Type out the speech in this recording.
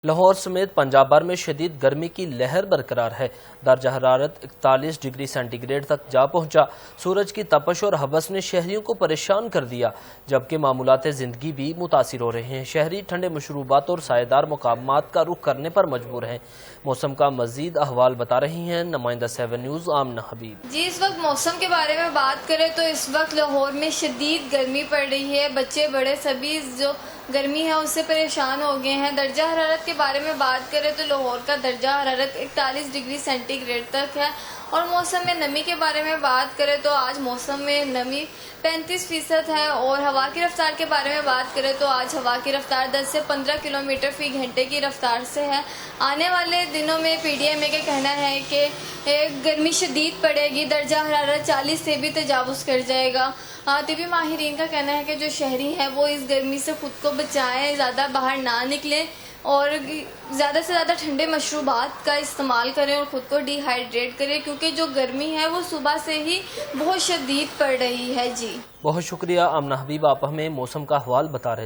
لاہور سمیت پنجاب بھر میں شدید گرمی کی لہر برقرار ہے۔ درجہ حرارت 41 ڈگری سینٹی گریڈ تک جا پہنچا۔ سورج کی تپش اور ہبس نے شہریوں کو پریشان کر دیا، جبکہ معمولات زندگی بھی متاثر ہو رہے ہیں۔ شہری ٹھنڈے مشروبات اور سایہ دار مقامات کا رخ کرنے پر مجبور ہیں۔ موسم کا مزید احوال بتا رہی ہیں نمائندہ 7 نیوز آمنہ حبیب۔ جی، اس وقت موسم کے بارے میں بات کریں تو اس وقت لاہور میں شدید گرمی پڑ رہی ہے۔ بچے بڑے سبھی جو گرمی ہے اس سے پریشان ہو گئے ہیں۔ درجہ حرارت کے بارے میں بات کریں تو لاہور کا درجہ حرارت 41 ڈگری سینٹی گریڈ تک ہے، اور موسم میں نمی کے بارے میں بات کریں تو آج موسم میں نمی 35% ہے، اور ہوا کی رفتار کے بارے میں بات کریں تو آج ہوا کی رفتار 10 سے 15 کلومیٹر فی گھنٹے کی رفتار سے ہے۔ آنے والے دنوں میں پی ڈی ایم اے کا کہنا ہے کہ گرمی شدید پڑے گی، درجہ حرارت 40 سے بھی تجاوز کر جائے گا۔ طبی ماہرین کا کہنا ہے کہ جو شہری ہیں وہ اس گرمی سے خود کو بچائیں، زیادہ باہر نہ نکلیں اور زیادہ سے زیادہ ٹھنڈے مشروبات کا استعمال کریں اور خود کو ڈی ہائیڈریٹ کریں، کیونکہ جو گرمی ہے وہ صبح سے ہی بہت شدید پڑ رہی ہے۔ جی بہت شکریہ آمنہ حبیب، آپ ہمیں موسم کا احوال بتا رہے